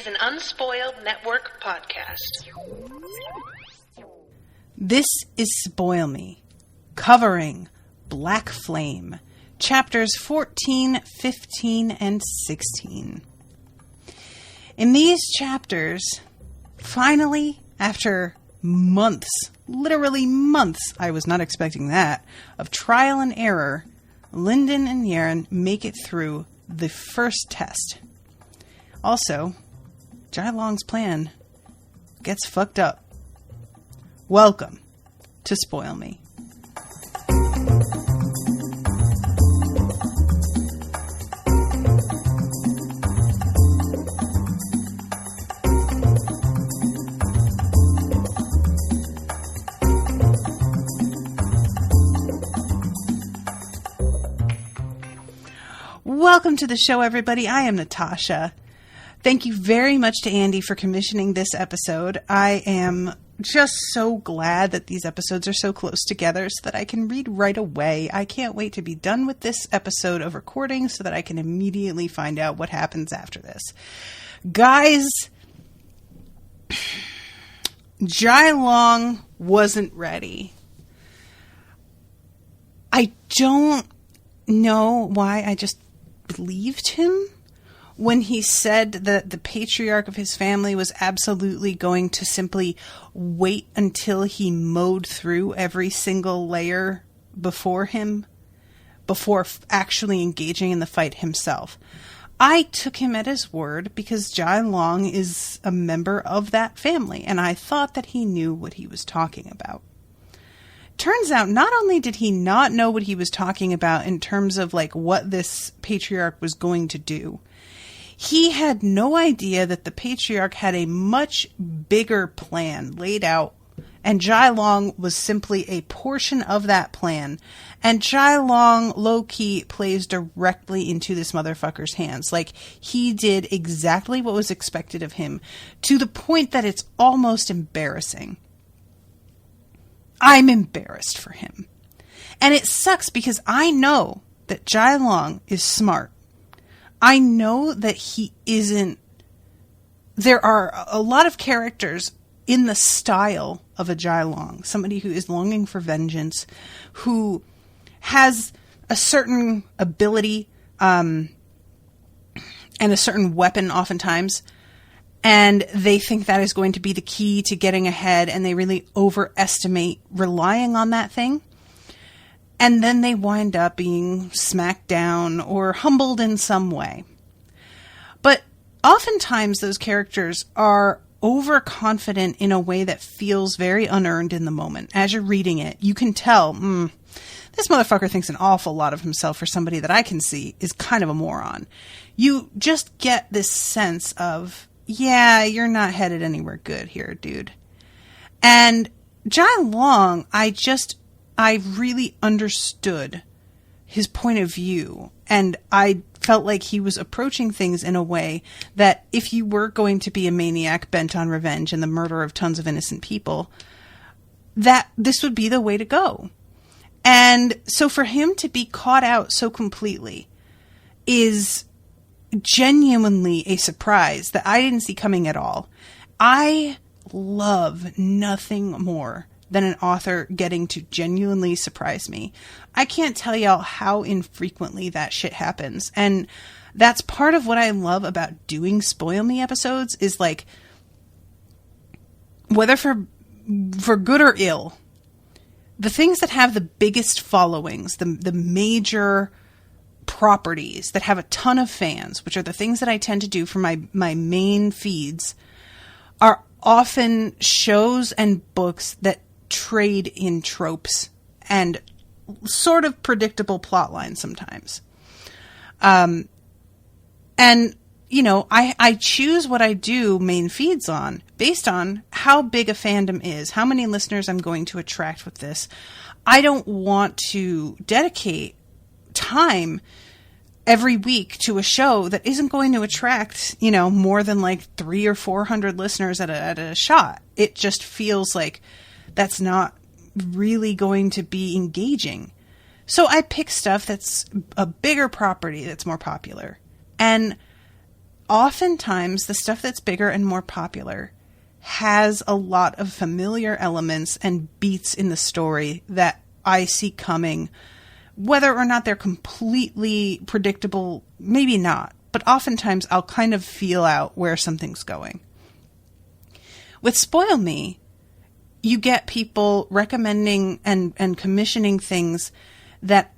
an Unspoiled Network podcast. This is Spoil Me, covering Blackflame, Chapters 14, 15, and 16. In these chapters, finally, after months, literally months, I was not expecting that, of trial and error, Lindon and Yerin make it through the first test. Also, Jai Long's plan gets fucked up. Welcome to Spoil Me. Welcome to the show, everybody. I am Natasha. Thank you very much to Andy for commissioning this episode. I am just so glad that these episodes are so close together so that I can read right away. I can't wait to be done with this episode of recording so that I can immediately find out what happens after this. Guys, Jai Long wasn't ready. I don't know why I just believed him when he said that the patriarch of his family was absolutely going to simply wait until he mowed through every single layer before him, before actually engaging in the fight himself. I took him at his word because Jai Long is a member of that family, and I thought that he knew what he was talking about. Turns out, not only did he not know what he was talking about in terms of like what this patriarch was going to do, he had no idea that the patriarch had a much bigger plan laid out, and Jai Long was simply a portion of that plan. And Jai Long, lowkey, plays directly into this motherfucker's hands. Like, he did exactly what was expected of him, to the point that it's almost embarrassing. I'm embarrassed for him. And it sucks because I know that Jai Long is smart. I know that he isn't... There are a lot of characters in the style of a Jai Long. Somebody who is longing for vengeance, who has a certain ability and a certain weapon oftentimes, and they think that is going to be the key to getting ahead, and they really overestimate relying on that thing. And then they wind up being smacked down or humbled in some way. But oftentimes those characters are overconfident in a way that feels very unearned in the moment. As you're reading it, you can tell, this motherfucker thinks an awful lot of himself for somebody that I can see is kind of a moron. You just get this sense of, yeah, you're not headed anywhere good here, dude. And Jai Long, I really understood his point of view, and I felt like he was approaching things in a way that if you were going to be a maniac bent on revenge and the murder of tons of innocent people, that this would be the way to go. And so for him to be caught out so completely is genuinely a surprise that I didn't see coming at all. I love nothing more than an author getting to genuinely surprise me. I can't tell y'all how infrequently that shit happens. And that's part of what I love about doing Spoil Me episodes is like, whether for good or ill, the things that have the biggest followings, the major properties that have a ton of fans, which are the things that I tend to do for my main feeds, are often shows and books that trade in tropes and sort of predictable plot lines sometimes. And, you know, I choose what I do main feeds on based on how big a fandom is, how many listeners I'm going to attract with this. I don't want to dedicate time every week to a show that isn't going to attract, you know, more than like 300 or 400 listeners at a shot. It just feels like that's not really going to be engaging. So I pick stuff that's a bigger property that's more popular. And oftentimes the stuff that's bigger and more popular has a lot of familiar elements and beats in the story that I see coming, whether or not they're completely predictable, maybe not, but oftentimes I'll kind of feel out where something's going. With Spoil Me, you get people recommending and commissioning things that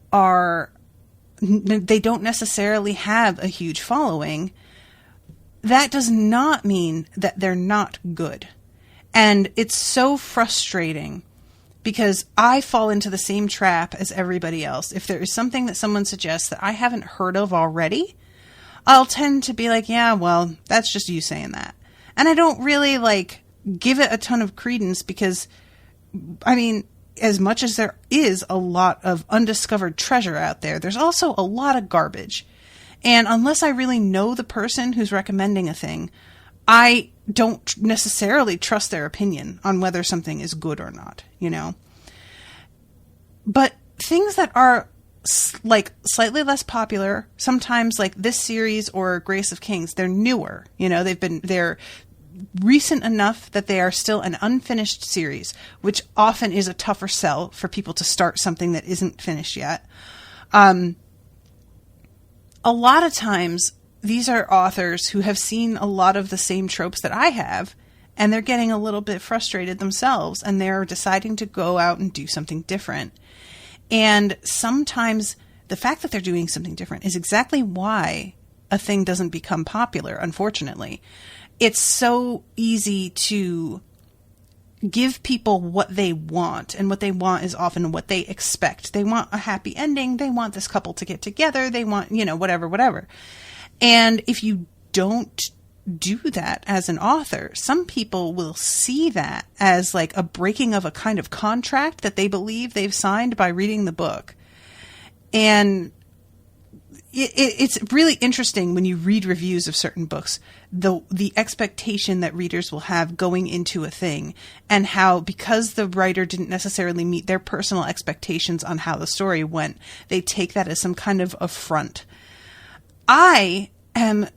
they don't necessarily have a huge following. That does not mean that they're not good. And it's so frustrating because I fall into the same trap as everybody else. If there is something that someone suggests that I haven't heard of already, I'll tend to be like, yeah, well, that's just you saying that. And I don't really give it a ton of credence because, I mean, as much as there is a lot of undiscovered treasure out there, there's also a lot of garbage. And unless I really know the person who's recommending a thing, I don't necessarily trust their opinion on whether something is good or not, But things that are slightly less popular, sometimes like this series or Grace of Kings, they're newer, they're recent enough that they are still an unfinished series, which often is a tougher sell for people to start something that isn't finished yet. A lot of times these are authors who have seen a lot of the same tropes that I have, and they're getting a little bit frustrated themselves, and they're deciding to go out and do something different. And sometimes the fact that they're doing something different is exactly why a thing doesn't become popular, unfortunately. It's so easy to give people what they want, and what they want is often what they expect. They want a happy ending. They want this couple to get together. They want, whatever. And if you don't do that as an author, some people will see that as like a breaking of a kind of contract that they believe they've signed by reading the book. And it's really interesting when you read reviews of certain books, the expectation that readers will have going into a thing, and how, because the writer didn't necessarily meet their personal expectations on how the story went, they take that as some kind of affront. I am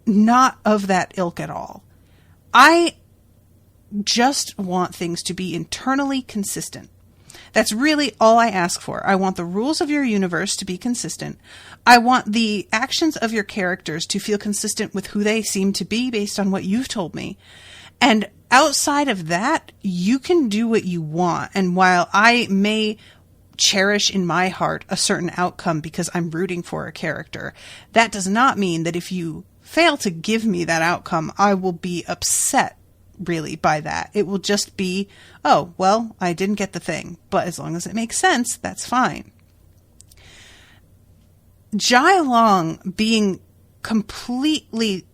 not of that ilk at all. I just want things to be internally consistent. That's really all I ask for. I want the rules of your universe to be consistent. I want the actions of your characters to feel consistent with who they seem to be based on what you've told me. And outside of that, you can do what you want. And while I may cherish in my heart a certain outcome because I'm rooting for a character, that does not mean that if you fail to give me that outcome, I will be upset really by that. It will just be, oh, well, I didn't get the thing, but as long as it makes sense, that's fine. Jai Long being completely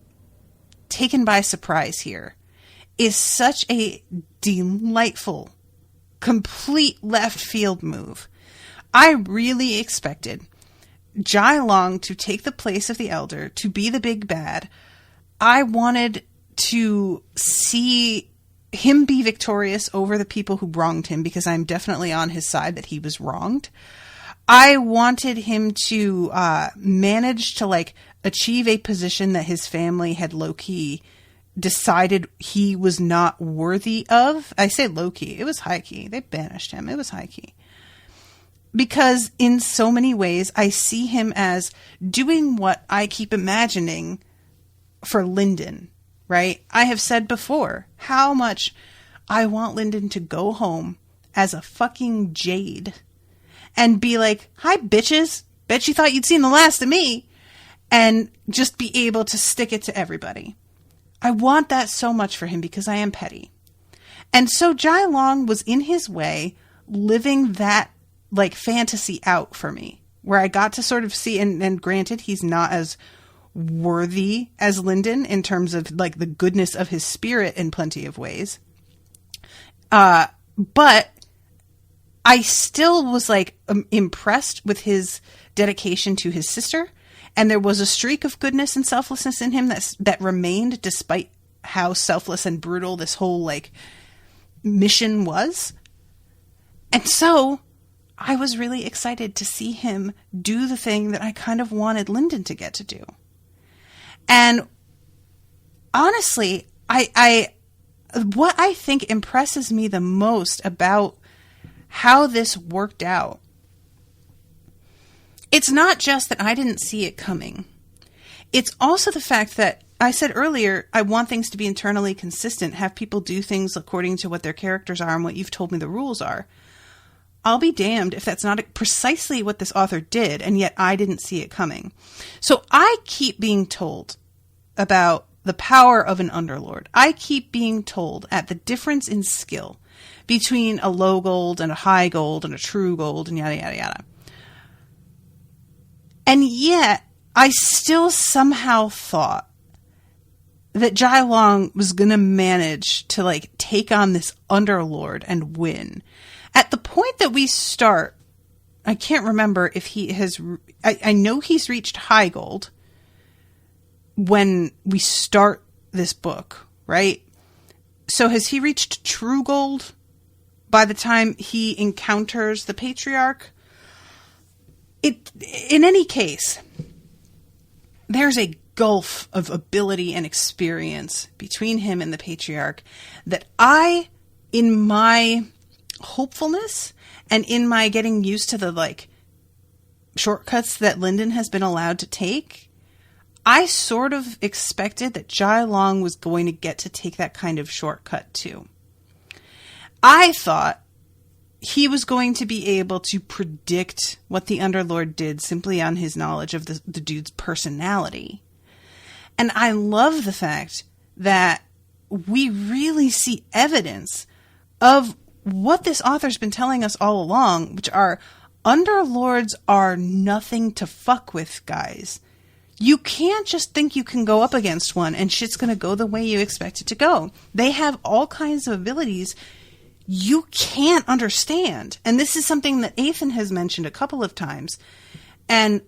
taken by surprise here is such a delightful, complete left field move. I really expected Jai Long to take the place of the Elder, to be the big bad. I wanted to see him be victorious over the people who wronged him, because I'm definitely on his side that he was wronged. I wanted him to manage to achieve a position that his family had low-key decided he was not worthy of. I say low-key, it was high-key. They banished him. It was high-key. Because in so many ways, I see him as doing what I keep imagining for Lindon. Right? I have said before how much I want Lindon to go home as a fucking jade and be like, hi, bitches. Bet you thought you'd seen the last of me. And just be able to stick it to everybody. I want that so much for him because I am petty. And so Jai Long was in his way living that fantasy out for me, where I got to sort of see, and granted, he's not as worthy as Lindon in terms of the goodness of his spirit in plenty of ways. But I still was impressed with his dedication to his sister. And there was a streak of goodness and selflessness in him that remained despite how selfless and brutal this whole mission was. And so I was really excited to see him do the thing that I kind of wanted Lindon to get to do. And honestly, what I think impresses me the most about how this worked out, it's not just that I didn't see it coming. It's also the fact that I said earlier, I want things to be internally consistent, have people do things according to what their characters are and what you've told me the rules are. I'll be damned if that's not precisely what this author did, and yet I didn't see it coming. So I keep being told about the power of an underlord. I keep being told at the difference in skill between a low gold and a high gold and a true gold and yada, yada, yada. And yet, I still somehow thought that Jai Long was going to manage to, like, take on this underlord and win. At the point that we start, I can't remember if he has... I know he's reached high gold when we start this book, right? So has he reached true gold by the time he encounters the Patriarch? In any case, there's a gulf of ability and experience between him and the Patriarch that I, in my hopefulness and in my getting used to the, like, shortcuts that Lindon has been allowed to take, I sort of expected that Jai Long was going to get to take that kind of shortcut too. I thought he was going to be able to predict what the Underlord did simply on his knowledge of the dude's personality. And I love the fact that we really see evidence of what this author's been telling us all along, which are Underlords are nothing to fuck with, guys. You can't just think you can go up against one and shit's going to go the way you expect it to go. They have all kinds of abilities you can't understand. And this is something that Ethan has mentioned a couple of times. And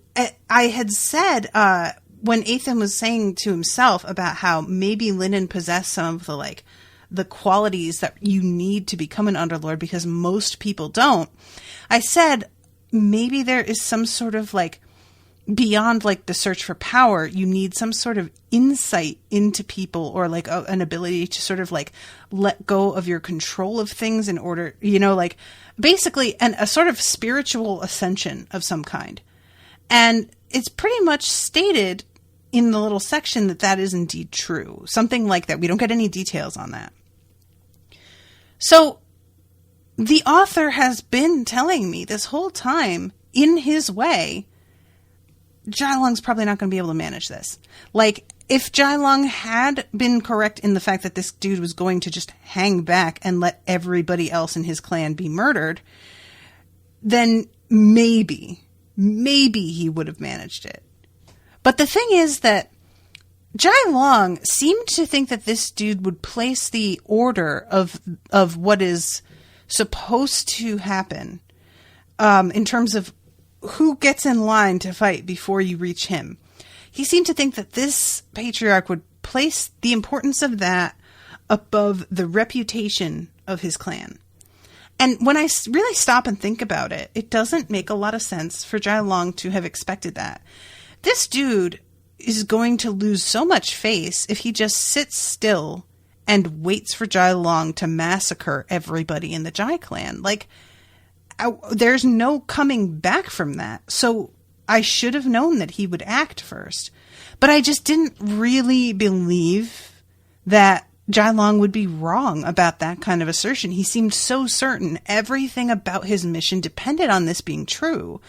I had said, when Ethan was saying to himself about how maybe Lindon possessed some of the qualities that you need to become an Underlord because most people don't, I said maybe there is some sort of, like, beyond, like, the search for power, you need some sort of insight into people, or, like, an ability to sort of, like, let go of your control of things in order, you know, like, basically a sort of spiritual ascension of some kind. And it's pretty much stated in the little section that that is indeed true. Something like that. We don't get any details on that. So the author has been telling me this whole time, in his way, Jai Long's probably not going to be able to manage this. Like, if Jai Long had been correct in the fact that this dude was going to just hang back and let everybody else in his clan be murdered, then maybe he would have managed it. But the thing is that Jai Long seemed to think that this dude would place the order of what is supposed to happen, in terms of who gets in line to fight before you reach him. He seemed to think that this Patriarch would place the importance of that above the reputation of his clan. And when I really stop and think about it, it doesn't make a lot of sense for Jai Long to have expected that. This dude is going to lose so much face if he just sits still and waits for Jai Long to massacre everybody in the Jai clan. Like, there's no coming back from that. So I should have known that he would act first. But I just didn't really believe that Jai Long would be wrong about that kind of assertion. He seemed so certain everything about his mission depended on this being true.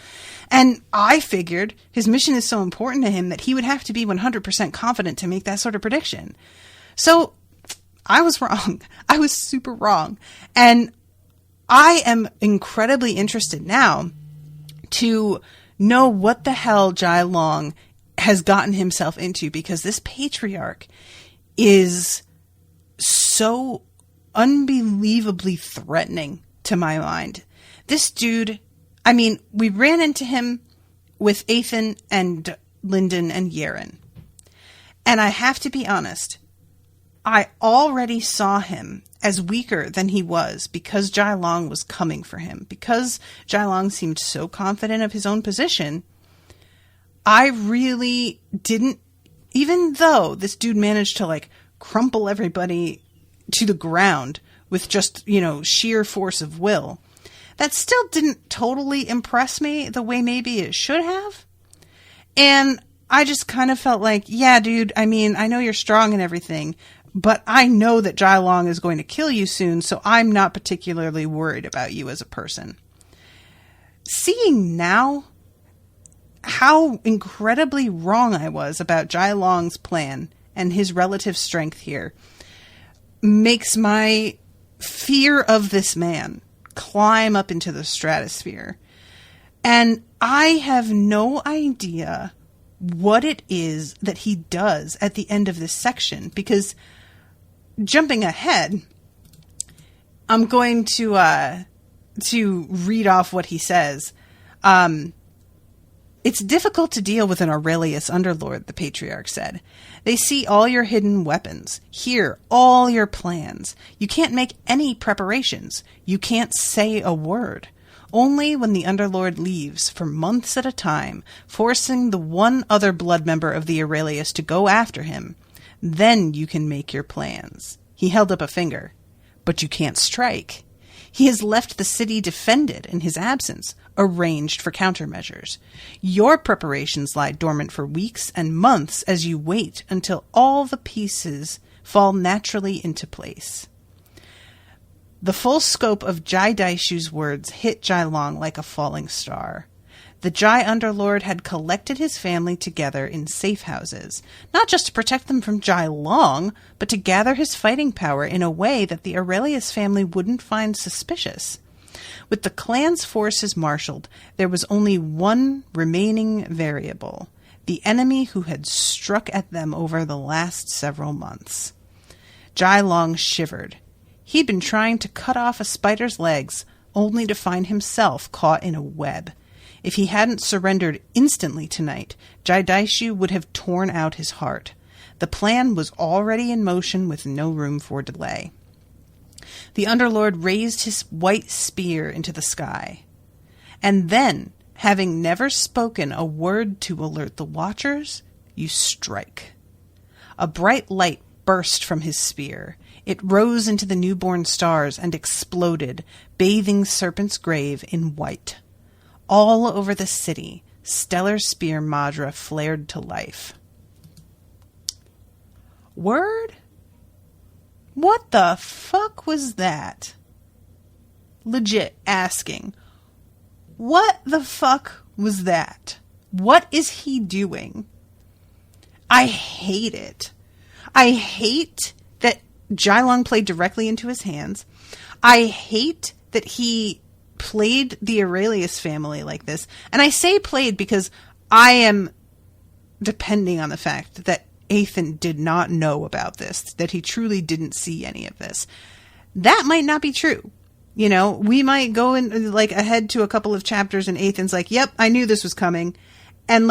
And I figured his mission is so important to him that he would have to be 100% confident to make that sort of prediction. So I was wrong. I was super wrong. And I am incredibly interested now to know what the hell Jai Long has gotten himself into, because this Patriarch is so unbelievably threatening to my mind. This dude, I mean, we ran into him with Ethan and Lindon and Yerin. And I have to be honest, I already saw him as weaker than he was because Jai Long was coming for him. Because Jai Long seemed so confident of his own position, I really didn't even though this dude managed to like crumple everybody to the ground with just, sheer force of will, that still didn't totally impress me the way maybe it should have. And I just kind of felt like, yeah, dude, I mean, I know you're strong and everything, but I know that Jai Long is going to kill you soon, so I'm not particularly worried about you as a person. Seeing now how incredibly wrong I was about Jai Long's plan and his relative strength here makes my fear of this man climb up into the stratosphere. And I have no idea what it is that he does at the end of this section, because jumping ahead, I'm going to read off what he says. It's difficult to deal with an Aurelius underlord, the patriarch said. They see all your hidden weapons, hear all your plans. You can't make any preparations. You can't say a word. Only when the underlord leaves for months at a time, forcing the one other blood member of the Aurelius to go after him, then you can make your plans. He held up a finger. But you can't strike. He has left the city defended in his absence, arranged for countermeasures. Your preparations lie dormant for weeks and months as you wait until all the pieces fall naturally into place. The full scope of Jai Daishou's words hit Jai Long like a falling star. The Jai Underlord had collected his family together in safe houses, not just to protect them from Jai Long, but to gather his fighting power in a way that the Aurelius family wouldn't find suspicious. With the clan's forces marshaled, there was only one remaining variable, the enemy who had struck at them over the last several months. Jai Long shivered. He'd been trying to cut off a spider's legs, only to find himself caught in a web. If he hadn't surrendered instantly tonight, Jai Daishou would have torn out his heart. The plan was already in motion with no room for delay. The Underlord raised his white spear into the sky. And then, having never spoken a word to alert the watchers, you strike. A bright light burst from his spear. It rose into the newborn stars and exploded, bathing Serpent's grave in white. All over the city, Stellar Spear Madra flared to life. Word? What the fuck was that? Legit asking. What the fuck was that? What is he doing? I hate it. I hate that Jai Long played directly into his hands. I hate that he played the Aurelius family like this. And I say played because I am depending on the fact that Ethan did not know about this, that he truly didn't see any of this. That might not be true. We might go in ahead to a couple of chapters and Ethan's like, yep, I knew this was coming. And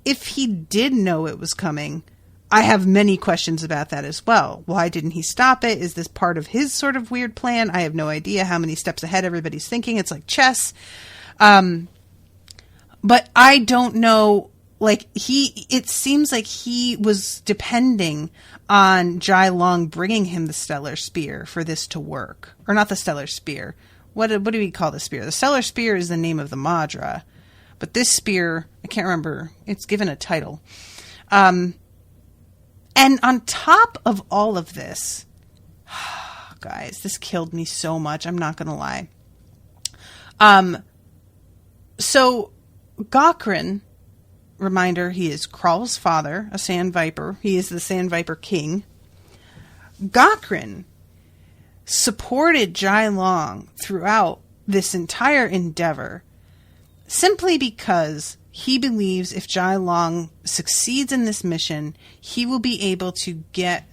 if he did know it was coming, I have many questions about that as well. Why didn't he stop it? Is this part of his sort of weird plan? I have no idea how many steps ahead everybody's thinking. It's like chess. But I don't know. It seems like he was depending on Jai Long bringing him the Stellar Spear for this to work. Or not the Stellar Spear. What do we call the spear? The Stellar Spear is the name of the Madra. But this spear, I can't remember. It's given a title. And on top of all of this, guys, this killed me so much. I'm not going to lie. So Gokran, reminder, he is Kral's father, a Sand Viper. He is the Sand Viper King. Gokran supported Jai Long throughout this entire endeavor simply because he believes if Jai Long succeeds in this mission, he will be able to get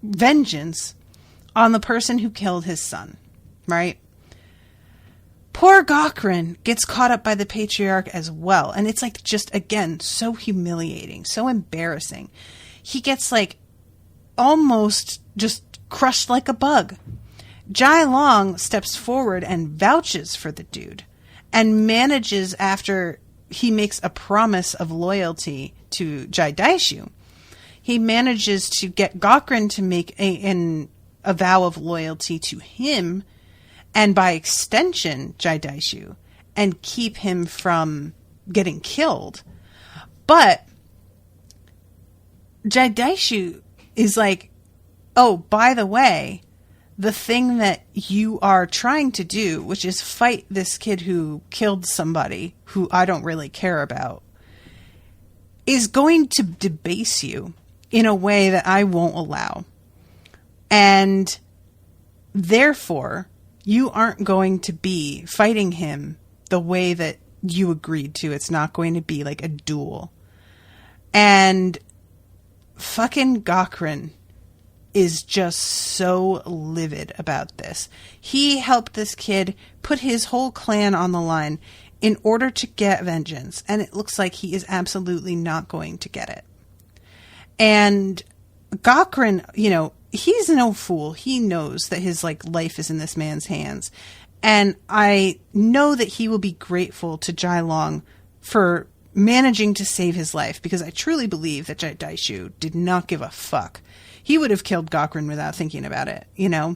vengeance on the person who killed his son, right? Poor Gokran gets caught up by the Patriarch as well. And it's just, again, so humiliating, so embarrassing. He gets almost just crushed like a bug. Jai Long steps forward and vouches for the dude and manages, after he makes a promise of loyalty to Jai Daishou. He manages to get Gokren to make a vow of loyalty to him, and by extension, Jai Daishou, and keep him from getting killed. But Jai Daishou is like, oh, by the way, the thing that you are trying to do, which is fight this kid who killed somebody who I don't really care about, is going to debase you in a way that I won't allow. And therefore, you aren't going to be fighting him the way that you agreed to. It's not going to be like a duel. And fucking Gokren is just so livid about this. He helped this kid put his whole clan on the line in order to get vengeance, and it looks like he is absolutely not going to get it. And Gokren, you know, he's no fool. He knows that his life is in this man's hands. And I know that he will be grateful to Jai Long for managing to save his life, because I truly believe that Jai Daishou did not give a fuck. He would have killed Gokren without thinking about it, you know.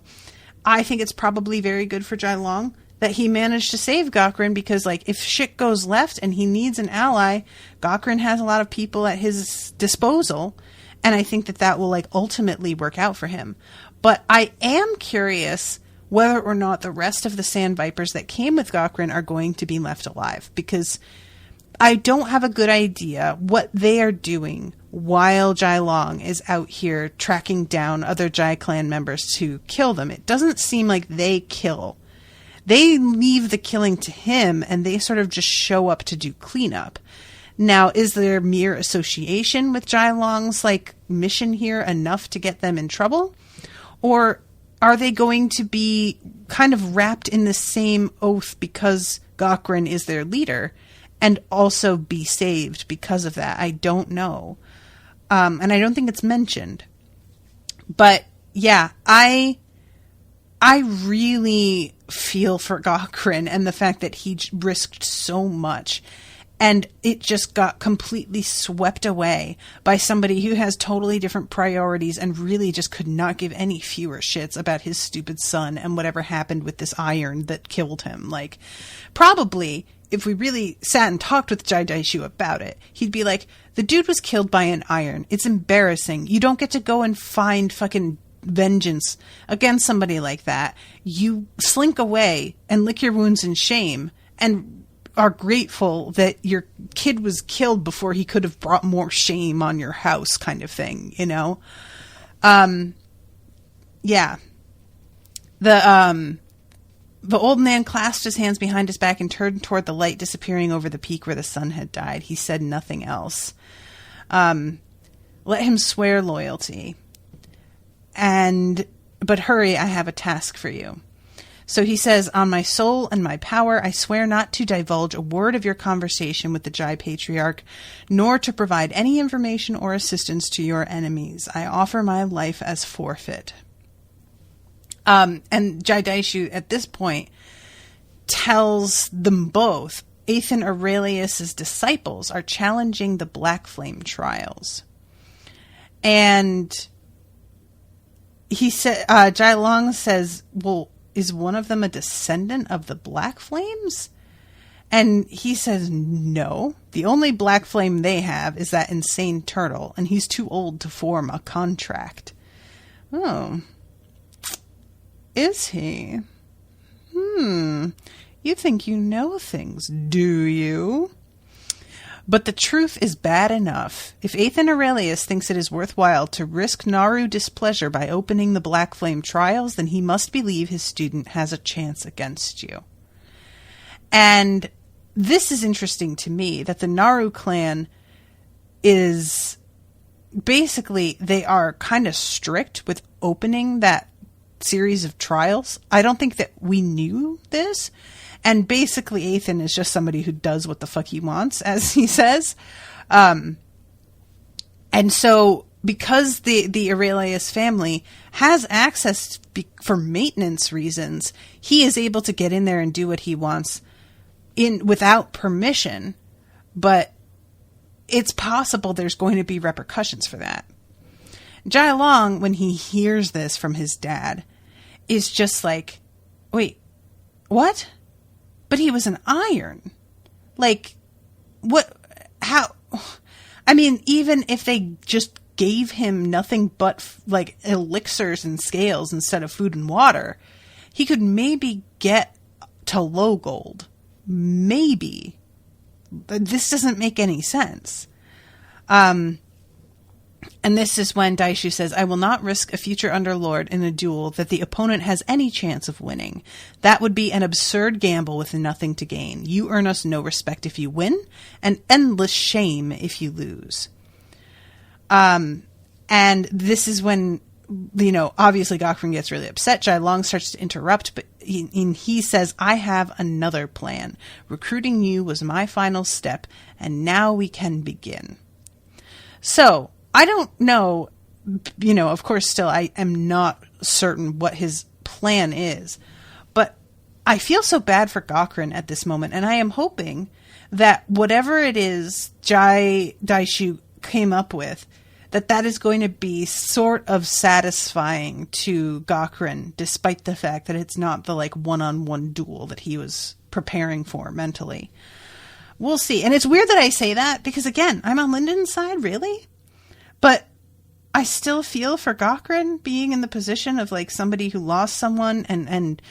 I think it's probably very good for Jai Long that he managed to save Gokren, because if shit goes left and he needs an ally, Gokren has a lot of people at his disposal. And I think that will ultimately work out for him. But I am curious whether or not the rest of the Sand Vipers that came with Gokren are going to be left alive, because I don't have a good idea what they are doing while Jai Long is out here tracking down other Jai clan members to kill them. It doesn't seem like they kill. They leave the killing to him, and they sort of just show up to do cleanup. Now, is there mere association with Jai Long's mission here enough to get them in trouble? Or are they going to be kind of wrapped in the same oath because Gokren is their leader, and also be saved because of that? I don't know. And I don't think it's mentioned. But yeah, I really feel for Gokren and the fact that he risked so much, and it just got completely swept away by somebody who has totally different priorities and really just could not give any fewer shits about his stupid son and whatever happened with this iron that killed him. Probably, if we really sat and talked with Jai Daishou about it, he'd be like, the dude was killed by an iron. It's embarrassing. You don't get to go and find fucking vengeance against somebody like that. You slink away and lick your wounds in shame and are grateful that your kid was killed before he could have brought more shame on your house, kind of thing, you know? Yeah. The old man clasped his hands behind his back and turned toward the light disappearing over the peak where the sun had died. He said nothing else. Let him swear loyalty. But hurry, I have a task for you. So he says, on my soul and my power, I swear not to divulge a word of your conversation with the Jai Patriarch, nor to provide any information or assistance to your enemies. I offer my life as forfeit. And Jai Daishou, at this point, tells them both, Athan Aurelius' disciples are challenging the Blackflame trials. And he said, Jai Long says, well, is one of them a descendant of the Black Flames? And he says, no. The only Black Flame they have is that insane turtle, and he's too old to form a contract. Oh. Is he? You think you know things, do you? But the truth is bad enough. If Athan Aurelius thinks it is worthwhile to risk Naru displeasure by opening the Black Flame trials, then he must believe his student has a chance against you. And this is interesting to me, that the Naru clan is basically, they are kind of strict with opening that series of trials. I don't think that we knew this. And basically, Athan is just somebody who does what the fuck he wants, as he says. And so, because the Aurelius family has access for maintenance reasons, he is able to get in there and do what he wants without permission. But it's possible there's going to be repercussions for that. Jai Long, when he hears this from his dad, is just like, wait, what? But he was an iron. Like, what? How? I mean, even if they just gave him nothing but like elixirs and scales instead of food and water, he could maybe get to low gold. Maybe. But this doesn't make any sense. And this is when Daishou says, I will not risk a future underlord in a duel that the opponent has any chance of winning. That would be an absurd gamble with nothing to gain. You earn us no respect if you win, and endless shame if you lose. And this is when, you know, obviously Gokren gets really upset. Jai Long starts to interrupt, but he says, I have another plan. Recruiting you was my final step, and now we can begin. So, I don't know, you know, of course, still, I am not certain what his plan is, but I feel so bad for Gokren at this moment, and I am hoping that whatever it is Jai Daishou came up with, that is going to be sort of satisfying to Gokren, despite the fact that it's not the, like, one-on-one duel that he was preparing for mentally. We'll see. And it's weird that I say that, because, again, I'm on Lindon's side, really? But I still feel for Gokren being in the position of like somebody who lost someone and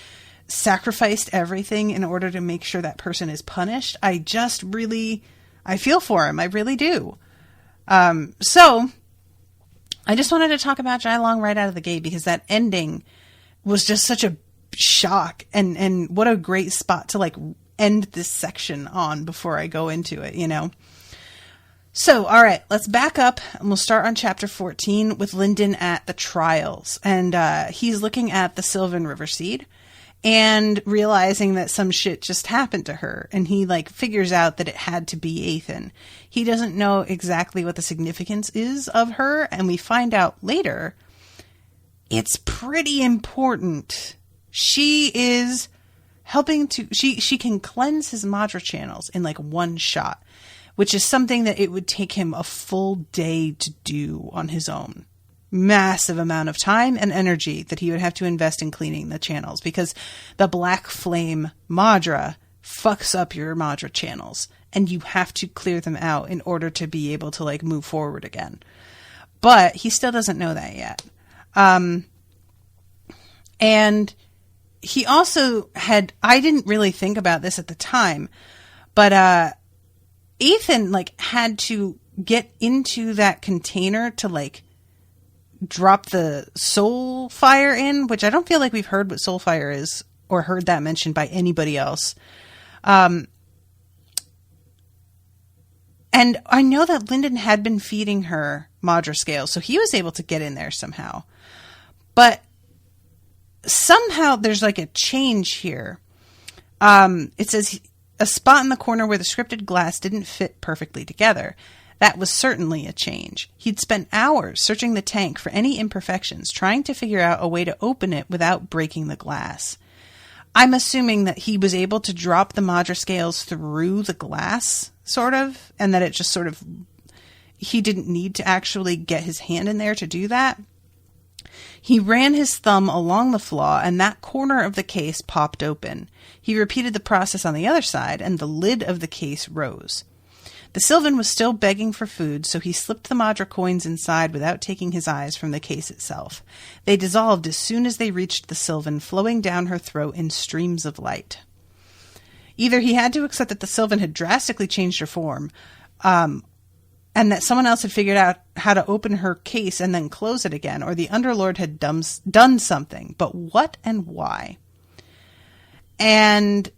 sacrificed everything in order to make sure that person is punished. I feel for him. I really do. So I just wanted to talk about Jai Long right out of the gate, because that ending was just such a shock, and what a great spot to like end this section on before I go into it, you know? So, all right, let's back up, and we'll start on chapter 14 with Lindon at the trials. And he's looking at the Sylvan River Seed and realizing that some shit just happened to her. And he, like, figures out that it had to be Athen. He doesn't know exactly what the significance is of her, and we find out later it's pretty important. She is helping to... She can cleanse his Madra channels in, like, one shot, which is something that it would take him a full day to do on his own. Massive amount of time and energy that he would have to invest in cleaning the channels, because the Blackflame Madra fucks up your Madra channels, and you have to clear them out in order to be able to like move forward again. But he still doesn't know that yet. And he also I didn't really think about this at the time, but Ethan like had to get into that container to like drop the soul fire in, which I don't feel like we've heard what soul fire is or heard that mentioned by anybody else. And I know that Lindon had been feeding her Madra scales, so he was able to get in there somehow. But somehow there's like a change here. It says a spot in the corner where the scripted glass didn't fit perfectly together. That was certainly a change. He'd spent hours searching the tank for any imperfections, trying to figure out a way to open it without breaking the glass. I'm assuming that he was able to drop the Madra scales through the glass, sort of, and that it just sort of... he didn't need to actually get his hand in there to do that. He ran his thumb along the flaw, and that corner of the case popped open. He repeated the process on the other side, and the lid of the case rose. The Sylvan was still begging for food, so he slipped the Madra coins inside without taking his eyes from the case itself. They dissolved as soon as they reached the Sylvan, flowing down her throat in streams of light. Either he had to accept that the Sylvan had drastically changed her form, and that someone else had figured out how to open her case and then close it again, or the Underlord had done something. But what and why? And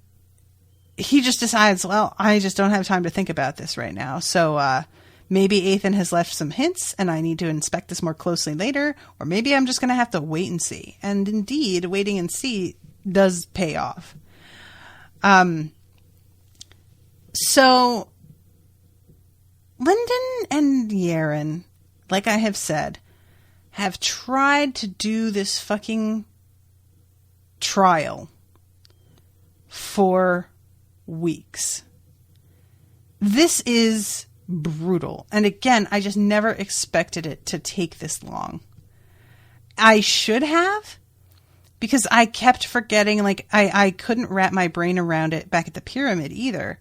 he just decides, well, I just don't have time to think about this right now. So maybe Athen has left some hints, and I need to inspect this more closely later, or maybe I'm just going to have to wait and see. And indeed, waiting and see does pay off. So Lindon and Yerin, like I have said, have tried to do this fucking trial for weeks. This is brutal. And again, I just never expected it to take this long. I should have, because I kept forgetting, like, I couldn't wrap my brain around it back at the pyramid either,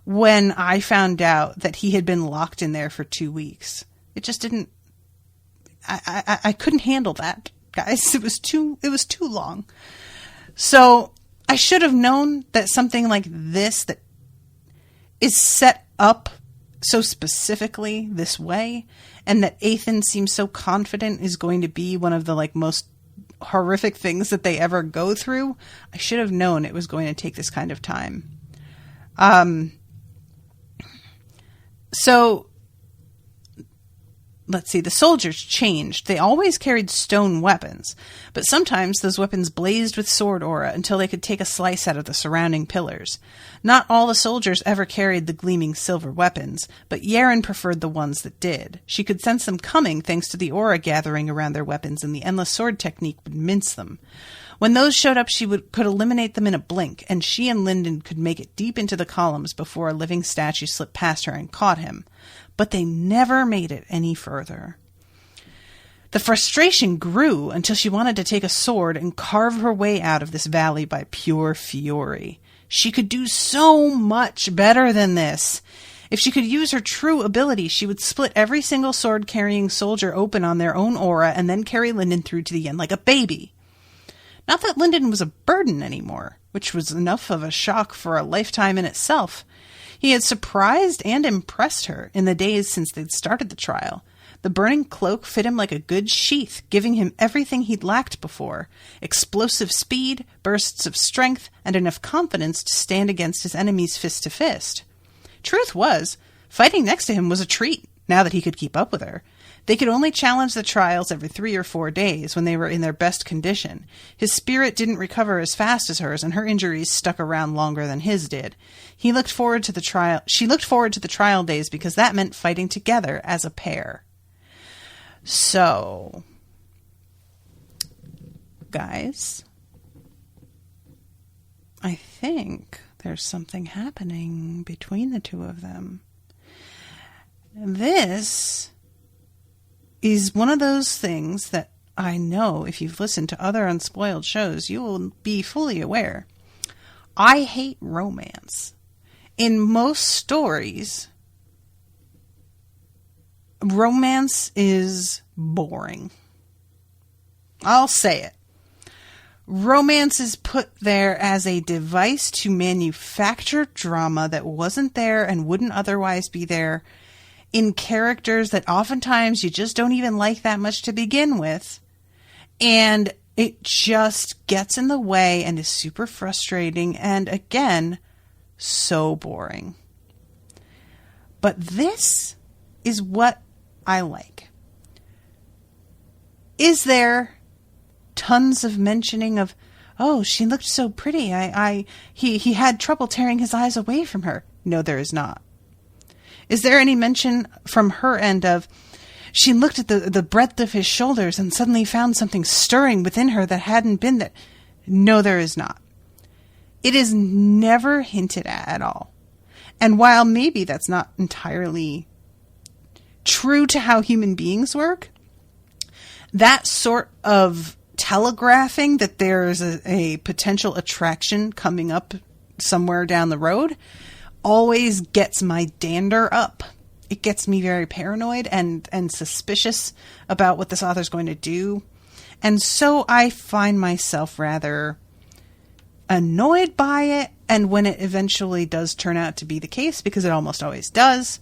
when I found out that he had been locked in there for 2 weeks. It just didn't, I couldn't handle that, guys. It was too long. So I should have known that something like this, that is set up so specifically this way, and that Ethan seems so confident is going to be one of the, like, most horrific things that they ever go through. I should have known it was going to take this kind of time. So let's see, the soldiers changed. They always carried stone weapons, but sometimes those weapons blazed with sword aura until they could take a slice out of the surrounding pillars. Not all the soldiers ever carried the gleaming silver weapons, but Yerin preferred the ones that did. She could sense them coming thanks to the aura gathering around their weapons, and the endless sword technique would mince them. When those showed up, she could eliminate them in a blink, and she and Lindon could make it deep into the columns before a living statue slipped past her and caught him. But they never made it any further. The frustration grew until she wanted to take a sword and carve her way out of this valley by pure fury. She could do so much better than this. If she could use her true ability, she would split every single sword-carrying soldier open on their own aura and then carry Lindon through to the end like a baby. Not that Lindon was a burden anymore, which was enough of a shock for a lifetime in itself. He had surprised and impressed her in the days since they'd started the trial. The burning cloak fit him like a good sheath, giving him everything he'd lacked before: explosive speed, bursts of strength, and enough confidence to stand against his enemies fist to fist. Truth was, fighting next to him was a treat, now that he could keep up with her. They could only challenge the trials every 3 or 4 days when they were in their best condition. His spirit didn't recover as fast as hers, and her injuries stuck around longer than his did. She looked forward to the trial days because that meant fighting together as a pair. So, guys, I think there's something happening between the two of them. This is one of those things that I know if you've listened to other Unspoiled shows, you will be fully aware. I hate romance. In most stories, romance is boring. I'll say it. Romance is put there as a device to manufacture drama that wasn't there and wouldn't otherwise be there, in characters that oftentimes you just don't even like that much to begin with. And it just gets in the way and is super frustrating and, again, so boring. But this is what I like. Is there tons of mentioning of, oh, she looked so pretty, he had trouble tearing his eyes away from her? No, there is not. Is there any mention from her end of, she looked at the breadth of his shoulders and suddenly found something stirring within her that hadn't been there? No, there is not. It is never hinted at all. And while maybe that's not entirely true to how human beings work, that sort of telegraphing that there is a potential attraction coming up somewhere down the road always gets my dander up. It gets me very paranoid and suspicious about what this author's going to do. And so I find myself rather annoyed by it. And when it eventually does turn out to be the case, because it almost always does,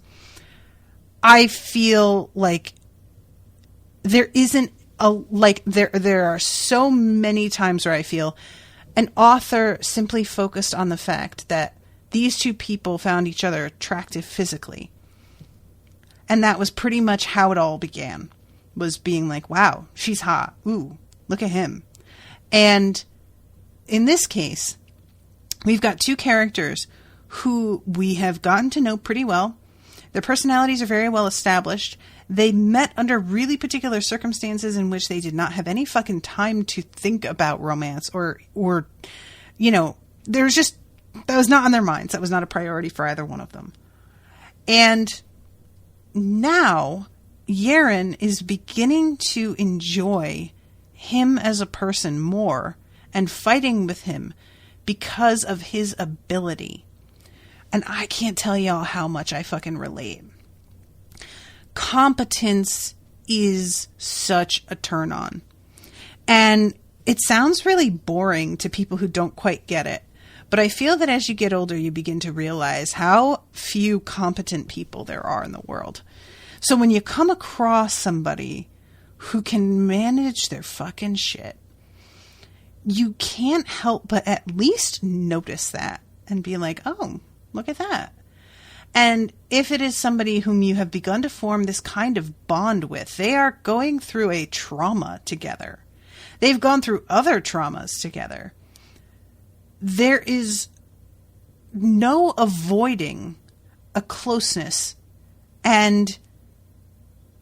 I feel like there isn't there are so many times where I feel an author simply focused on the fact that these two people found each other attractive physically. And that was pretty much how it all began, was being like, wow, she's hot. Ooh, look at him. And in this case, we've got two characters who we have gotten to know pretty well. Their personalities are very well established. They met under really particular circumstances in which they did not have any fucking time to think about romance or you know, there was just, that was not on their minds. That was not a priority for either one of them. And now Yerin is beginning to enjoy him as a person more and fighting with him because of his ability. And I can't tell y'all how much I fucking relate. Competence is such a turn on. And it sounds really boring to people who don't quite get it. But I feel that as you get older, you begin to realize how few competent people there are in the world. So when you come across somebody who can manage their fucking shit, you can't help but at least notice that and be like, oh, look at that. And if it is somebody whom you have begun to form this kind of bond with, they are going through a trauma together. They've gone through other traumas together. There is no avoiding a closeness. And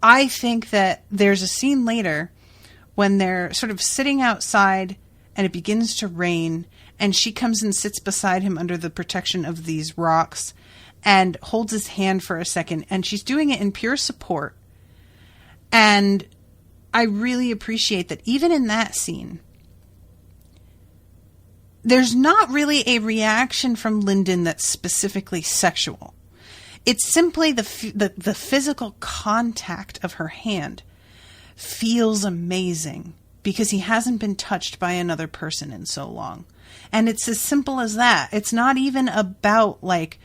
I think that there's a scene later when they're sort of sitting outside and it begins to rain, and she comes and sits beside him under the protection of these rocks and holds his hand for a second, and she's doing it in pure support. And I really appreciate that even in that scene, there's not really a reaction from Lindon that's specifically sexual. It's simply the physical contact of her hand feels amazing because he hasn't been touched by another person in so long. And it's as simple as that. It's not even about like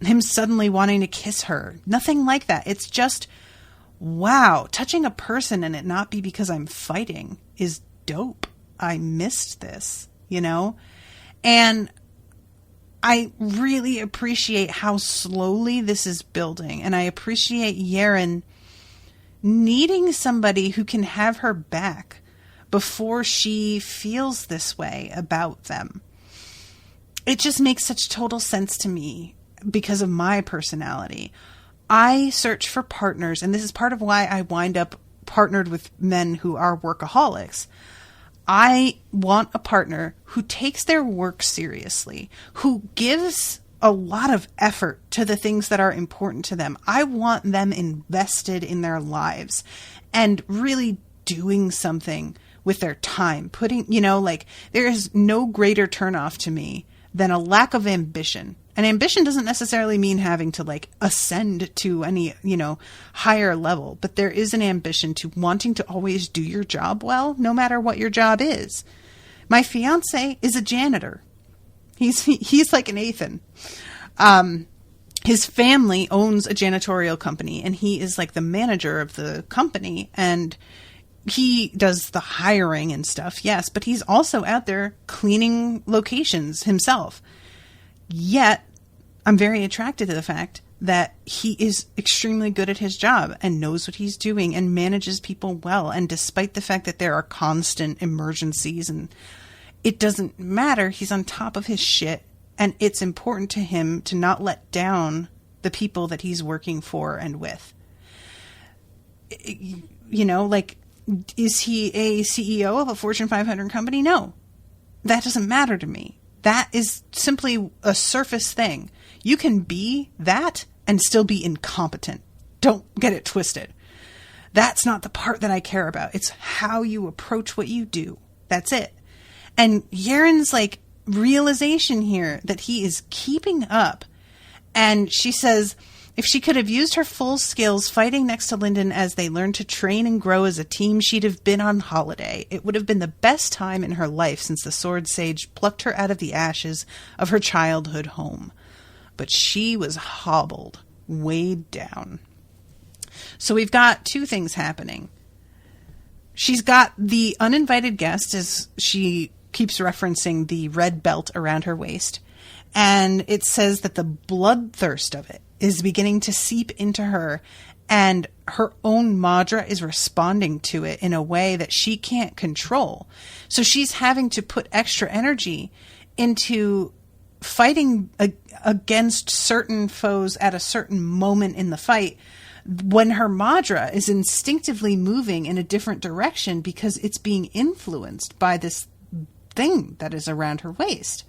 him suddenly wanting to kiss her. Nothing like that. It's just, wow, touching a person and it not be because I'm fighting is dope. I missed this, you know? And I really appreciate how slowly this is building. And I appreciate Yerin needing somebody who can have her back before she feels this way about them. It just makes such total sense to me because of my personality. I search for partners, and this is part of why I wind up partnered with men who are workaholics. I want a partner who takes their work seriously, who gives a lot of effort to the things that are important to them. I want them invested in their lives and really doing something with their time. Putting, you know, like there is no greater turnoff to me than a lack of ambition. And ambition doesn't necessarily mean having to like ascend to any, you know, higher level, but there is an ambition to wanting to always do your job well, no matter what your job is. My fiance is a janitor. He's like an Ethan. His family owns a janitorial company and he is like the manager of the company, and he does the hiring and stuff. Yes. But he's also out there cleaning locations himself. Yet, I'm very attracted to the fact that he is extremely good at his job and knows what he's doing and manages people well. And despite the fact that there are constant emergencies and it doesn't matter, he's on top of his shit. And it's important to him to not let down the people that he's working for and with. You know, like, is he a CEO of a Fortune 500 company? No, that doesn't matter to me. That is simply a surface thing. You can be that and still be incompetent. Don't get it twisted. That's not the part that I care about. It's how you approach what you do. That's it. And Yerin's like realization here that he is keeping up. And she says, if she could have used her full skills fighting next to Lindon as they learned to train and grow as a team, she'd have been on holiday. It would have been the best time in her life since the Sword Sage plucked her out of the ashes of her childhood home. But she was hobbled, weighed down. So we've got two things happening. She's got the uninvited guest, as she keeps referencing the red belt around her waist. And it says that the bloodthirst of it is beginning to seep into her, and her own Madra is responding to it in a way that she can't control. So she's having to put extra energy into fighting against certain foes at a certain moment in the fight when her Madra is instinctively moving in a different direction because it's being influenced by this thing that is around her waist.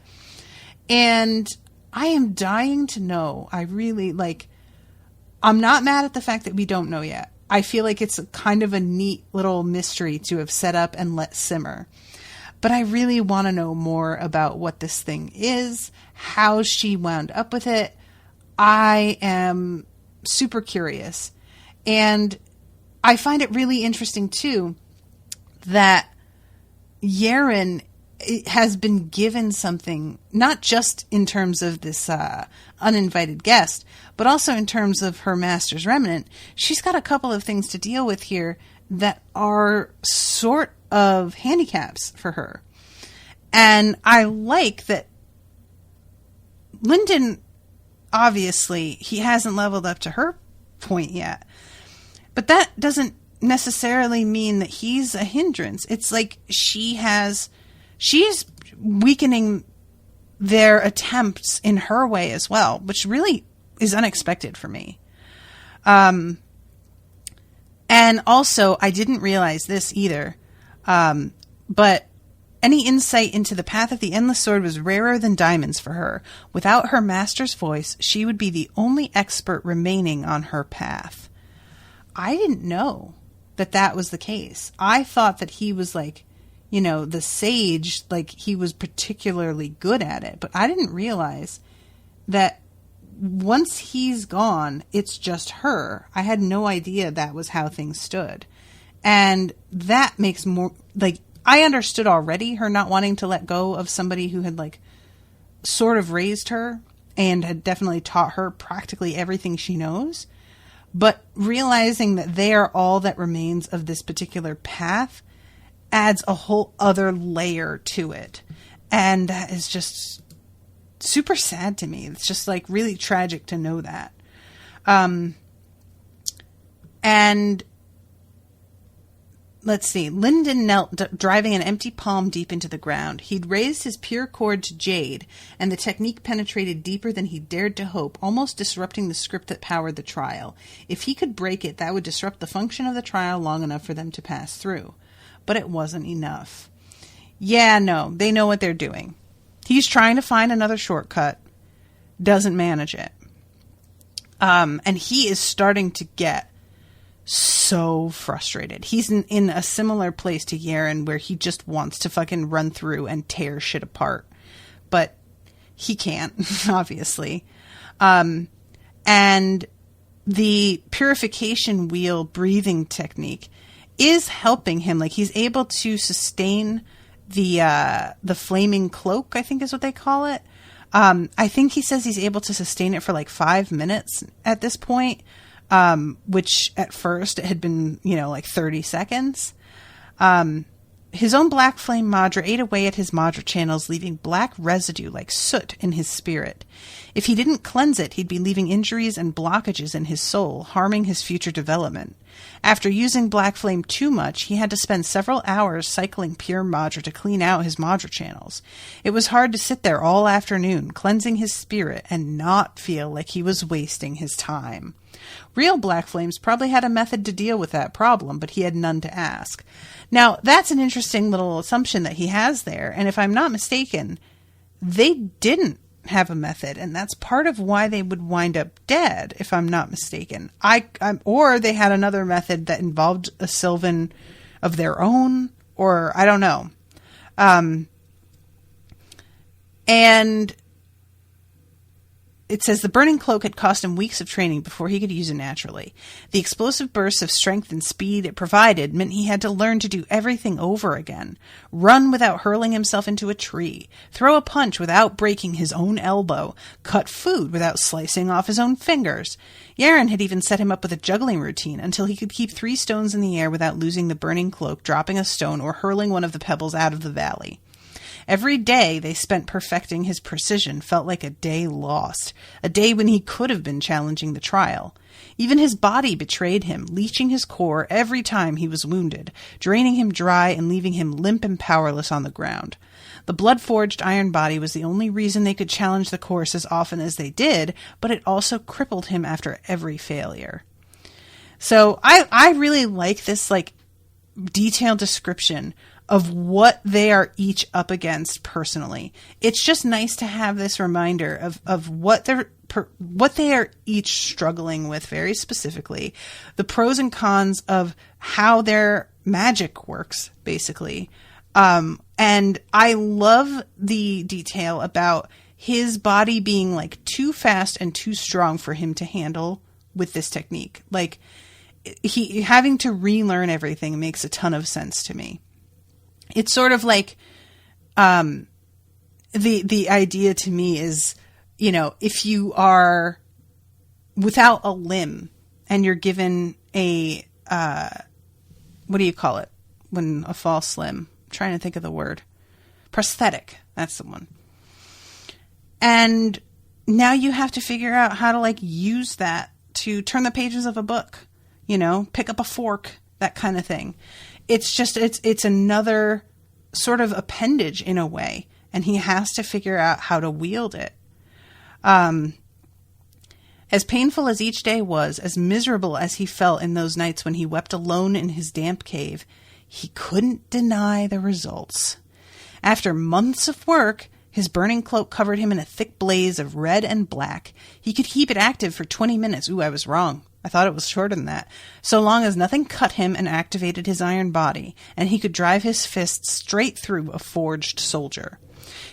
And I am dying to know, I really like, I'm not mad at the fact that we don't know yet. I feel like it's kind of a neat little mystery to have set up and let simmer. But I really want to know more about what this thing is, how she wound up with it. I am super curious. And I find it really interesting, too, that Yerin has been given something, not just in terms of this uninvited guest, but also in terms of her master's remnant. She's got a couple of things to deal with here that are sort of handicaps for her. And I like that Lindon, obviously, he hasn't leveled up to her point yet. But that doesn't necessarily mean that he's a hindrance. It's like she's weakening their attempts in her way as well, which really is unexpected for me. And also, I didn't realize this either, but any insight into the path of the Endless Sword was rarer than diamonds for her. Without her master's voice, she would be the only expert remaining on her path. I didn't know that was the case. I thought that he was like, you know, the sage, like he was particularly good at it. But I didn't realize that once he's gone, it's just her. I had no idea that was how things stood. And that makes more, like, I understood already her not wanting to let go of somebody who had, like, sort of raised her and had definitely taught her practically everything she knows. But realizing that they are all that remains of this particular path adds a whole other layer to it. And that is just super sad to me. It's just like really tragic to know that. And let's see. Lindon knelt, driving an empty palm deep into the ground. He'd raised his pure cord to jade, and the technique penetrated deeper than he dared to hope, almost disrupting the script that powered the trial. If he could break it, that would disrupt the function of the trial long enough for them to pass through. But it wasn't enough. Yeah, no, they know what they're doing. He's trying to find another shortcut, doesn't manage it. And he is starting to get so frustrated. He's in a similar place to Yerin where he just wants to fucking run through and tear shit apart. But he can't, obviously. And the purification wheel breathing technique is helping him. Like, he's able to sustain the flaming cloak, I think is what they call it. I think he says he's able to sustain it for like 5 minutes at this point. Which at first it had been, like 30 seconds. His own Blackflame Madra ate away at his Madra channels, leaving black residue like soot in his spirit. If he didn't cleanse it, he'd be leaving injuries and blockages in his soul, harming his future development. After using Blackflame too much, he had to spend several hours cycling pure Madra to clean out his Madra channels. It was hard to sit there all afternoon, cleansing his spirit, and not feel like he was wasting his time. Real Blackflames probably had a method to deal with that problem, but he had none to ask. Now, that's an interesting little assumption that he has there, and if I'm not mistaken, they didn't have a method, and that's part of why they would wind up dead, if I'm not mistaken. Or they had another method that involved a Sylvan of their own, or I don't know. And it says the burning cloak had cost him weeks of training before he could use it naturally. The explosive bursts of strength and speed it provided meant he had to learn to do everything over again. Run without hurling himself into a tree. Throw a punch without breaking his own elbow. Cut food without slicing off his own fingers. Yerin had even set him up with a juggling routine until he could keep 3 stones in the air without losing the burning cloak, dropping a stone, or hurling one of the pebbles out of the valley. Every day they spent perfecting his precision felt like a day lost, a day when he could have been challenging the trial. Even his body betrayed him, leeching his core every time he was wounded, draining him dry and leaving him limp and powerless on the ground. The blood-forged iron body was the only reason they could challenge the course as often as they did, but it also crippled him after every failure. So I really like this, detailed description of what they are each up against personally. It's just nice to have this reminder of what they are each struggling with very specifically, the pros and cons of how their magic works, basically. And I love the detail about his body being like too fast and too strong for him to handle with this technique. Like, he having to relearn everything makes a ton of sense to me. It's sort of like, the idea to me is, you know, if you are without a limb and you're given a, what do you call it when a false limb? I'm trying to think of the word. Prosthetic. That's the one. And now you have to figure out how to like use that to turn the pages of a book, you know, pick up a fork, that kind of thing. It's just, it's another sort of appendage in a way, and he has to figure out how to wield it. As painful as each day was, as miserable as he felt in those nights when he wept alone in his damp cave, he couldn't deny the results. After months of work, his burning cloak covered him in a thick blaze of red and black. He could keep it active for 20 minutes. Ooh, I was wrong. I thought it was shorter than that. So long as nothing cut him and activated his iron body, and he could drive his fists straight through a forged soldier.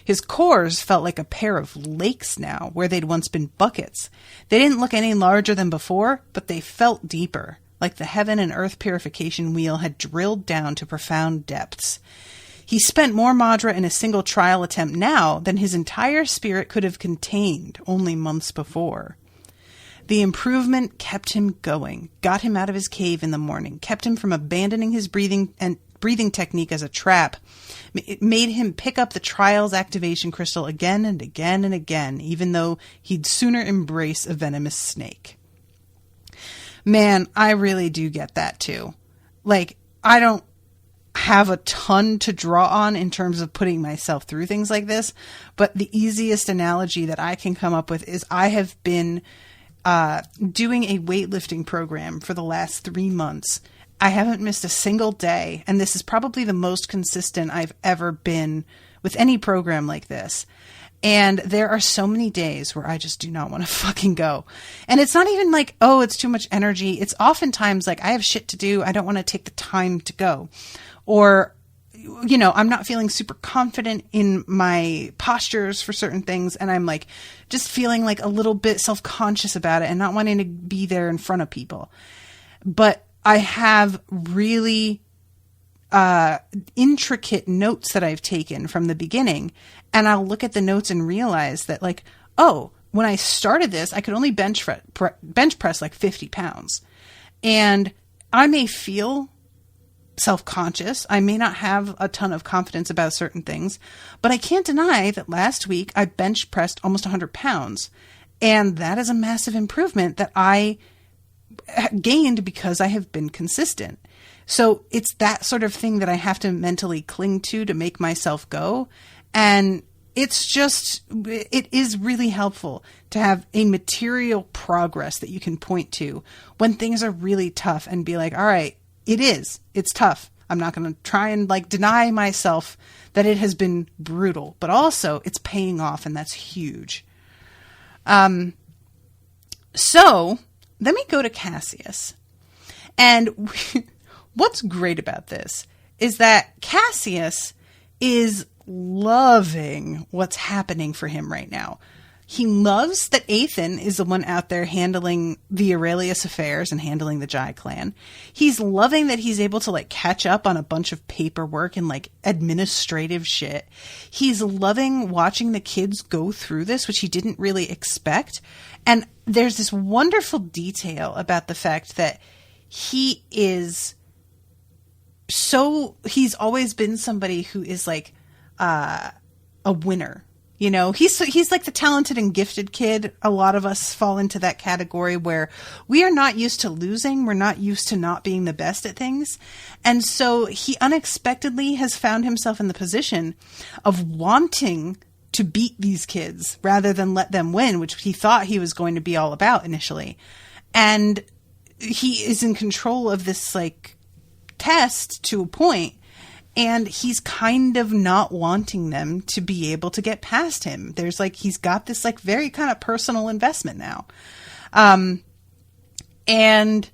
His cores felt like a pair of lakes now, where they'd once been buckets. They didn't look any larger than before, but they felt deeper, like the heaven and earth purification wheel had drilled down to profound depths. He spent more Madra in a single trial attempt now than his entire spirit could have contained only months before. The improvement kept him going, got him out of his cave in the morning, kept him from abandoning his breathing technique as a trap. It made him pick up the trial's activation crystal again and again and again, even though he'd sooner embrace a venomous snake. Man, I really do get that too. Like, I don't have a ton to draw on in terms of putting myself through things like this, but the easiest analogy that I can come up with is I have been doing a weightlifting program for the last 3 months. I haven't missed a single day, and this is probably the most consistent I've ever been with any program like this. And there are so many days where I just do not want to fucking go. And it's not even like, oh, it's too much energy. It's oftentimes like, I have shit to do. I don't want to take the time to go. Or, you know, I'm not feeling super confident in my postures for certain things. And I'm like, just feeling like a little bit self-conscious about it and not wanting to be there in front of people. But I have really intricate notes that I've taken from the beginning. And I'll look at the notes and realize that, like, oh, when I started this, I could only bench press like 50 pounds. And I may feel self-conscious. I may not have a ton of confidence about certain things, but I can't deny that last week I bench pressed almost 100 pounds. And that is a massive improvement that I gained because I have been consistent. So it's that sort of thing that I have to mentally cling to make myself go. And it's just, it is really helpful to have a material progress that you can point to when things are really tough and be like, all right, it's tough. I'm not going to try and like deny myself that it has been brutal, but also it's paying off, and that's huge. So then we go to Cassius, and what's great about this is that Cassius is loving what's happening for him right now. He loves that Athan is the one out there handling the Aurelius affairs and handling the Jai clan. He's loving that he's able to like catch up on a bunch of paperwork and like administrative shit. He's loving watching the kids go through this, which he didn't really expect. And there's this wonderful detail about the fact that he's always been somebody who is like a winner. You know, he's like the talented and gifted kid. A lot of us fall into that category where we are not used to losing. We're not used to not being the best at things. And so he unexpectedly has found himself in the position of wanting to beat these kids rather than let them win, which he thought he was going to be all about initially. And he is in control of this like test to a point. And he's kind of not wanting them to be able to get past him. There's like, he's got this like very kind of personal investment now. And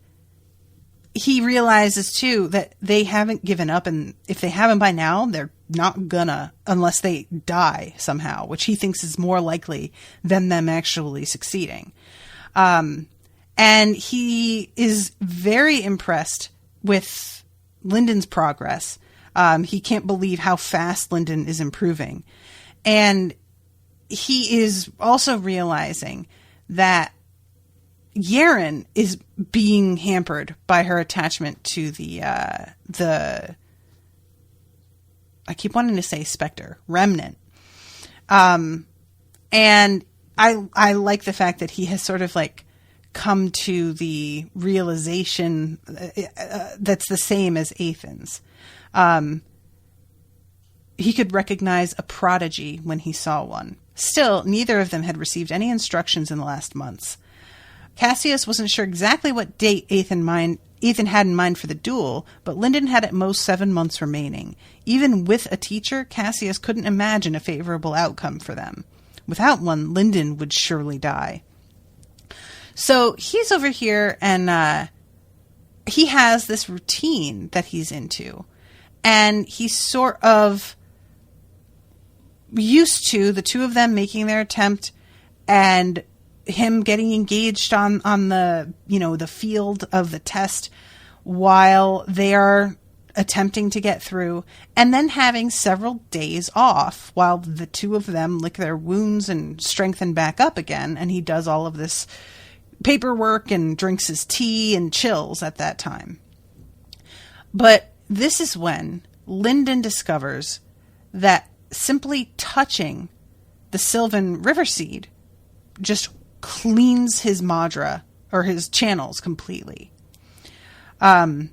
he realizes too that they haven't given up. And if they haven't by now, they're not gonna, unless they die somehow, which he thinks is more likely than them actually succeeding. And he is very impressed with Lindon's progress. He can't believe how fast Lindon is improving. And he is also realizing that Yerin is being hampered by her attachment to the I keep wanting to say specter, remnant. And I like the fact that he has sort of like come to the realization that's the same as Ethan's. He could recognize a prodigy when he saw one. Still, neither of them had received any instructions in the last months. Cassius wasn't sure exactly what date Ethan had in mind for the duel, but Lindon had at most 7 months remaining. Even with a teacher, Cassius couldn't imagine a favorable outcome for them. Without one, Lindon would surely die. So he's over here, and he has this routine that he's into. And he's sort of used to the two of them making their attempt and him getting engaged on the, the field of the test while they are attempting to get through, and then having several days off while the two of them lick their wounds and strengthen back up again. And he does all of this paperwork and drinks his tea and chills at that time. But this is when Lindon discovers that simply touching the Sylvan River Seed just cleans his Madra or his channels completely. And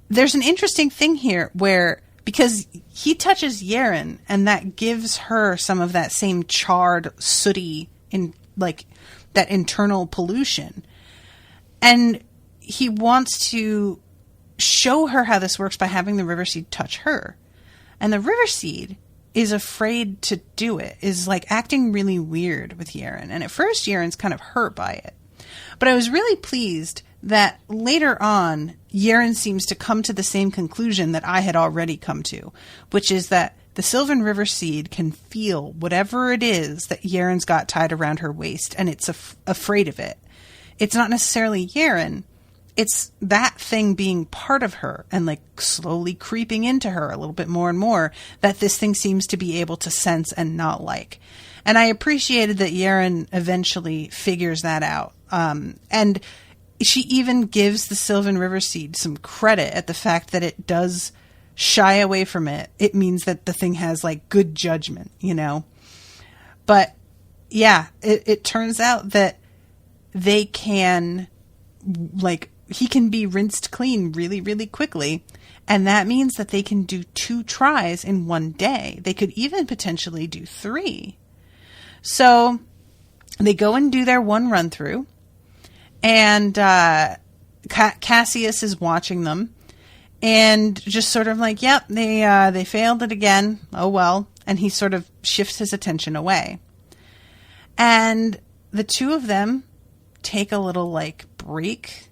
there's an interesting thing here where, because he touches Yerin and that gives her some of that same charred, sooty, that internal pollution. And he wants to show her how this works by having the River Seed touch her. And the River Seed is afraid to do it, is like acting really weird with Yerin. And at first, Yerin's kind of hurt by it. But I was really pleased that later on, Yerin seems to come to the same conclusion that I had already come to, which is that the Sylvan River Seed can feel whatever it is that Yerin's got tied around her waist, and it's afraid of it. It's not necessarily Yerin. It's that thing being part of her and like slowly creeping into her a little bit more and more that this thing seems to be able to sense and not like. And I appreciated that Yerin eventually figures that out. And she even gives the Sylvan River Seed some credit at the fact that it does shy away from it. It means that the thing has like good judgment, But yeah, it turns out that they can he can be rinsed clean really, really quickly. And that means that they can do 2 tries in one day. They could even potentially do 3. So they go and do their one run through. And Cassius is watching them. And just sort of like, yep, they failed it again. Oh, well. And he sort of shifts his attention away. And the two of them take a little break.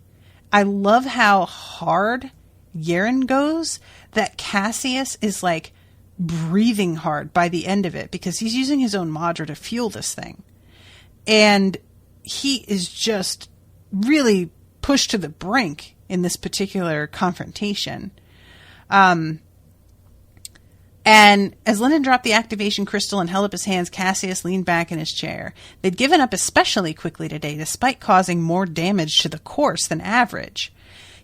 I love how hard Yerin goes that Cassius is breathing hard by the end of it because he's using his own Madra to fuel this thing. And he is just really pushed to the brink in this particular confrontation. And as Lindon dropped the activation crystal and held up his hands, Cassius leaned back in his chair. They'd given up especially quickly today, despite causing more damage to the course than average.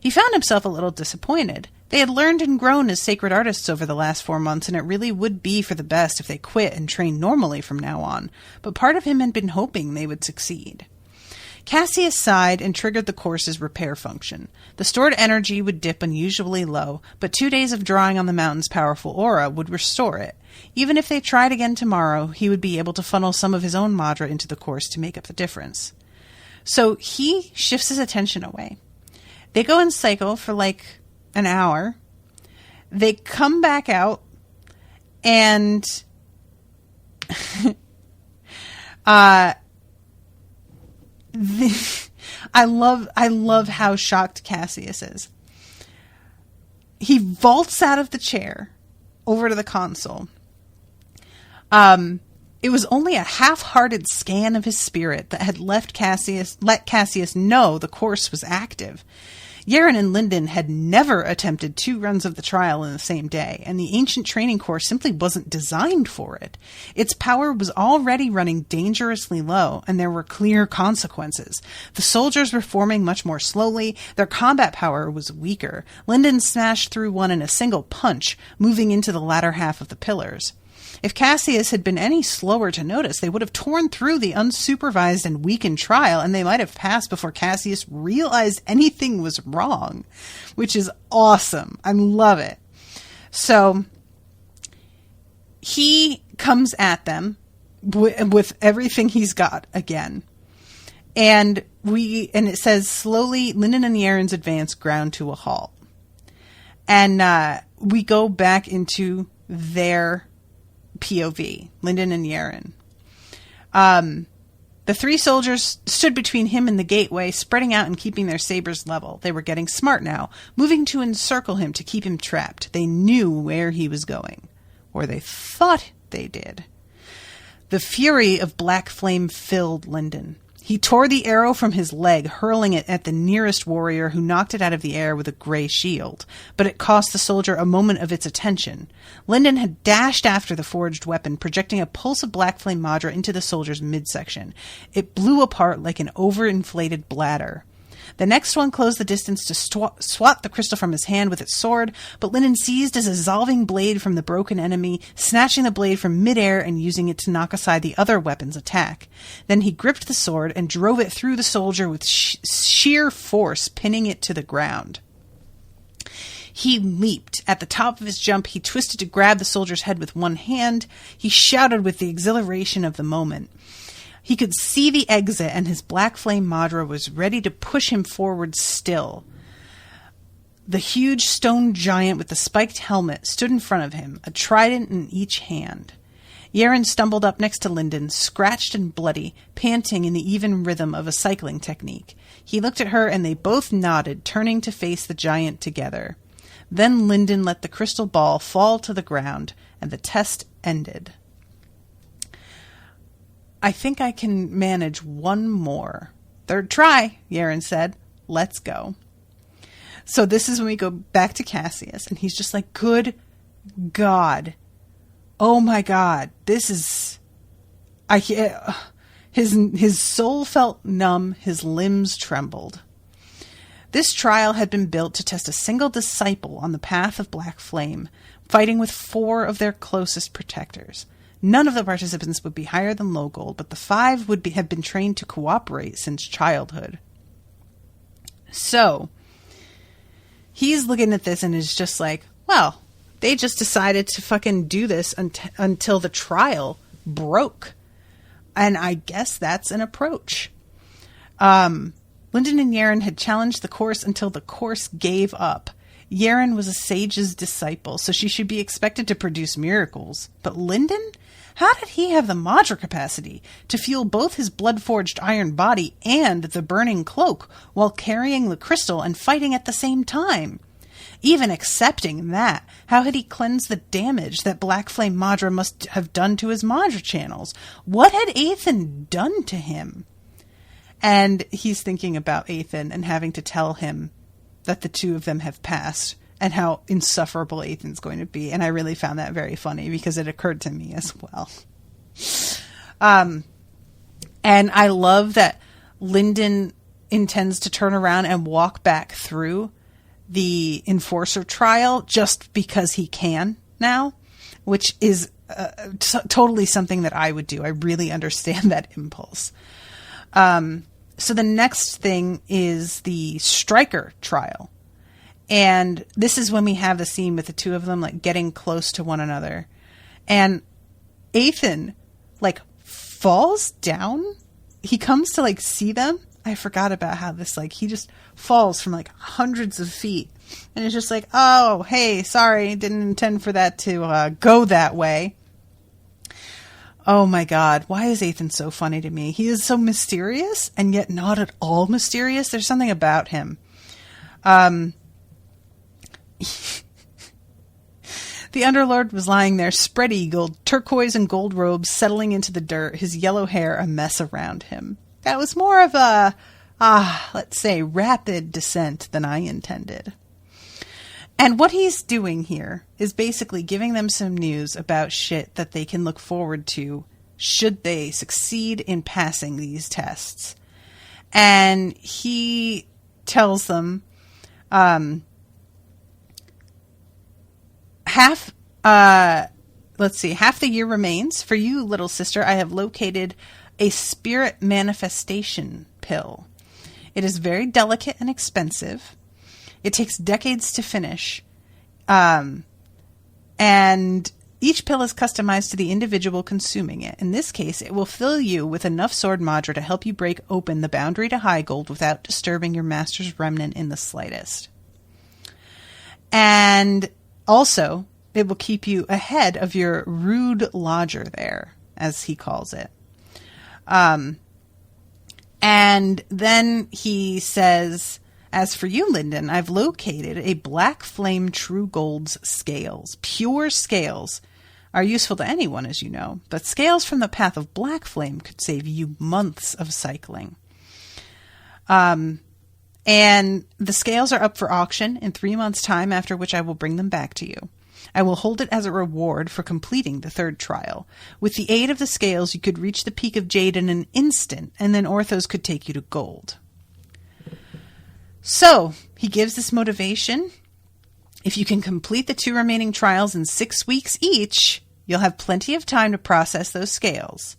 He found himself a little disappointed. They had learned and grown as sacred artists over the last 4 months, and it really would be for the best if they quit and trained normally from now on. But part of him had been hoping they would succeed. Cassius sighed and triggered the course's repair function. The stored energy would dip unusually low, but 2 days of drawing on the mountain's powerful aura would restore it. Even if they tried again tomorrow, he would be able to funnel some of his own Madra into the course to make up the difference. So he shifts his attention away. They go and cycle for an hour. They come back out, and I love how shocked Cassius is. He vaults out of the chair over to the console. It was only a half-hearted scan of his spirit that had let Cassius know the course was active. Yerin and Lindon had never attempted 2 runs of the trial in the same day, and the ancient training course simply wasn't designed for it. Its power was already running dangerously low, and there were clear consequences. The soldiers were forming much more slowly, their combat power was weaker. Lindon smashed through one in a single punch, moving into the latter half of the pillars. If Cassius had been any slower to notice, they would have torn through the unsupervised and weakened trial, and they might have passed before Cassius realized anything was wrong, which is awesome. I love it. So he comes at them with everything he's got again. And it says, slowly, Lindon and Yerin's advance ground to a halt. And we go back into their POV, Lindon and Yerin. The 3 soldiers stood between him and the gateway, spreading out and keeping their sabers level. They were getting smart now, moving to encircle him to keep him trapped. They knew where he was going, or they thought they did. The fury of Blackflame filled Lindon. He tore the arrow from his leg, hurling it at the nearest warrior, who knocked it out of the air with a gray shield. But it cost the soldier a moment of its attention. Lindon had dashed after the forged weapon, projecting a pulse of Blackflame Madra into the soldier's midsection. It blew apart like an overinflated bladder. The next one closed the distance to swat the crystal from his hand with its sword, but Lindon seized his dissolving blade from the broken enemy, snatching the blade from midair and using it to knock aside the other weapon's attack. Then he gripped the sword and drove it through the soldier with sheer force, pinning it to the ground. He leaped. At the top of his jump, he twisted to grab the soldier's head with one hand. He shouted with the exhilaration of the moment. He could see the exit, and his Blackflame Madra was ready to push him forward still. The huge stone giant with the spiked helmet stood in front of him, a trident in each hand. Yerin stumbled up next to Lindon, scratched and bloody, panting in the even rhythm of a cycling technique. He looked at her, and they both nodded, turning to face the giant together. Then Lindon let the crystal ball fall to the ground, and the test ended. I think I can manage one more. 3rd try, Yerin said. Let's go. So this is when we go back to Cassius, and he's just like, good God. Oh my God. This is... His soul felt numb, his limbs trembled. This trial had been built to test a single disciple on the path of Black Flame, fighting with 4 of their closest protectors. None of the participants would be higher than low gold, but the 5 have been trained to cooperate since childhood. So, he's looking at this and is just like, well, they just decided to fucking do this until the trial broke. And I guess that's an approach. Lindon and Yerin had challenged the course until the course gave up. Yerin was a sage's disciple, so she should be expected to produce miracles. But Lindon? How did he have the Madra capacity to fuel both his blood-forged iron body and the burning cloak while carrying the crystal and fighting at the same time? Even accepting that, how had he cleansed the damage that Blackflame Madra must have done to his Madra channels? What had Aethan done to him? And he's thinking about Aethan and having to tell him that the 2 of them have passed and how insufferable Aethan's going to be. And I really found that very funny because it occurred to me as well. And I love that Lindon intends to turn around and walk back through the Enforcer trial just because he can now, which is totally something that I would do. I really understand that impulse. So the next thing is the Striker trial. And this is when we have the scene with the 2 of them, like, getting close to one another. And Aethan, like, falls down. He comes to, like, see them. I forgot about how this, like, he just falls from like hundreds of feet. And it's just like, oh, hey, sorry, didn't intend for that to go that way. Oh my God, why is Ethan so funny to me? He is so mysterious and yet not at all mysterious. There's something about him. The Underlord was lying there, spread-eagled, turquoise and gold robes settling into the dirt, his yellow hair a mess around him. That was more of a, let's say, rapid descent than I intended. And what he's doing here is basically giving them some news about shit that they can look forward to should they succeed in passing these tests. And he tells them, half the year remains. For you, little sister, I have located a spirit manifestation pill. It is very delicate and expensive. It takes decades to finish. And each pill is customized to the individual consuming it. In this case, it will fill you with enough sword madra to help you break open the boundary to high gold without disturbing your master's remnant in the slightest. And also, it will keep you ahead of your rude lodger there, as he calls it. And then he says, as for you, Lindon, I've located a Blackflame True Gold's scales. Pure scales are useful to anyone, as you know, but scales from the path of Blackflame could save you months of cycling. And the scales are up for auction in 3 months' time, after which I will bring them back to you. I will hold it as a reward for completing the third trial. With the aid of the scales, you could reach the peak of jade in an instant, and then Orthos could take you to gold. So, he gives this motivation. If you can complete the 2 remaining trials in 6 weeks each, you'll have plenty of time to process those scales.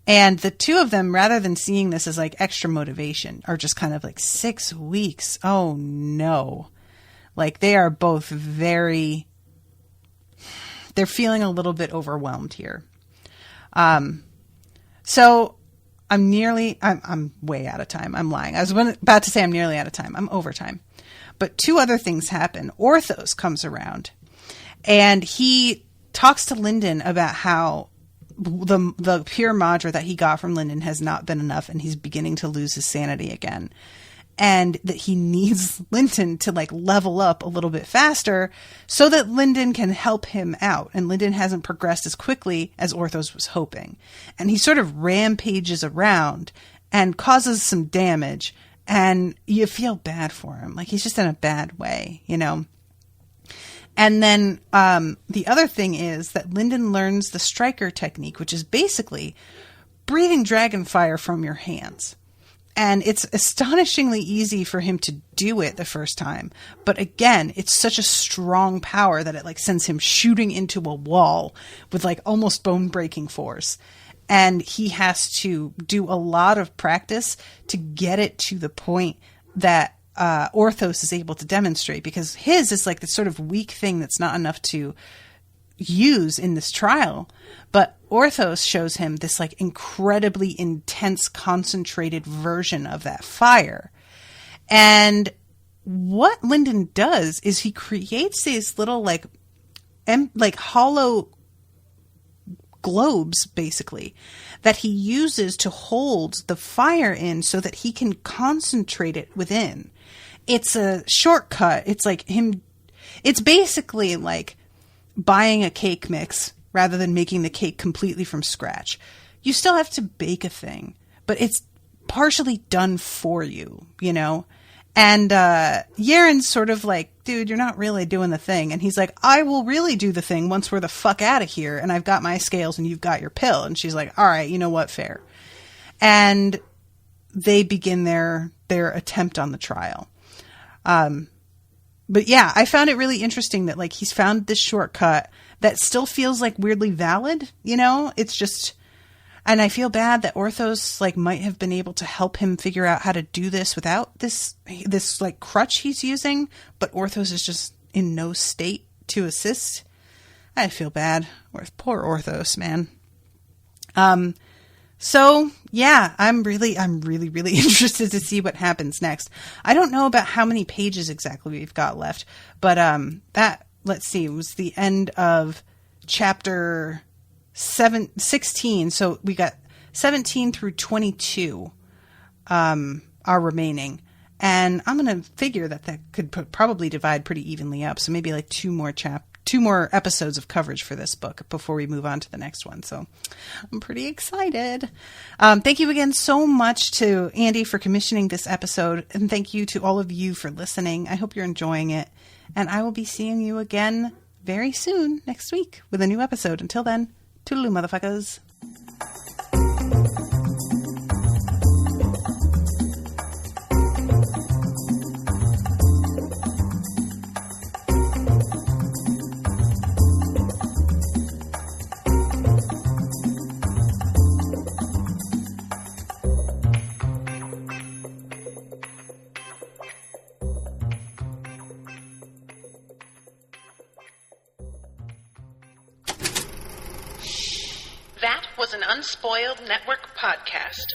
And the 2 of them, rather than seeing this as like extra motivation, are just kind of like 6 weeks. Oh no. Like they are both they're feeling a little bit overwhelmed here. So I'm way out of time. I'm lying. I was about to say I'm nearly out of time. I'm over time. But 2 other things happen. Orthos comes around and he talks to Lindon about how the pure madra that he got from Lindon has not been enough and he's beginning to lose his sanity again. And that he needs Lindon to like level up a little bit faster so that Lindon can help him out. And Lindon hasn't progressed as quickly as Orthos was hoping. And he sort of rampages around and causes some damage. And you feel bad for him. Like he's just in a bad way, you know. And then the other thing is that Lindon learns the striker technique, which is basically breathing dragon fire from your hands. And it's astonishingly easy for him to do it the first time. But again, it's such a strong power that it like sends him shooting into a wall with like almost bone-breaking force. And he has to do a lot of practice to get it to the point that Orthos is able to demonstrate, because his is like this sort of weak thing that's not enough to use in this trial. But Orthos shows him this like incredibly intense, concentrated version of that fire. And what Lindon does is he creates these little like hollow globes, basically, that he uses to hold the fire in so that he can concentrate it within. It's a shortcut. It's like it's basically like buying a cake mix rather than making the cake completely from scratch. You still have to bake a thing, but it's partially done for you, you know? And Yerin's sort of like, dude, you're not really doing the thing. And he's like, I will really do the thing once we're the fuck out of here and I've got my scales and you've got your pill. And she's like, all right, you know what, fair. And they begin their attempt on the trial. But yeah, I found it really interesting that like he's found this shortcut that still feels like weirdly valid, you know? It's just, and I feel bad that Orthos like might have been able to help him figure out how to do this without this like crutch he's using, but Orthos is just in no state to assist. I feel bad. Poor Orthos, man. So yeah, I'm really interested to see what happens next. I don't know about how many pages exactly we've got left, but let's see, it was the end of chapter 16. So we got 17 through 22 are remaining. And I'm going to figure that could probably divide pretty evenly up. So maybe like two more episodes of coverage for this book before we move on to the next one. So I'm pretty excited. Thank you again so much to Andy for commissioning this episode. And thank you to all of you for listening. I hope you're enjoying it. And I will be seeing you again very soon next week with a new episode. Until then, toodaloo, motherfuckers. That was an Unspoiled Network podcast.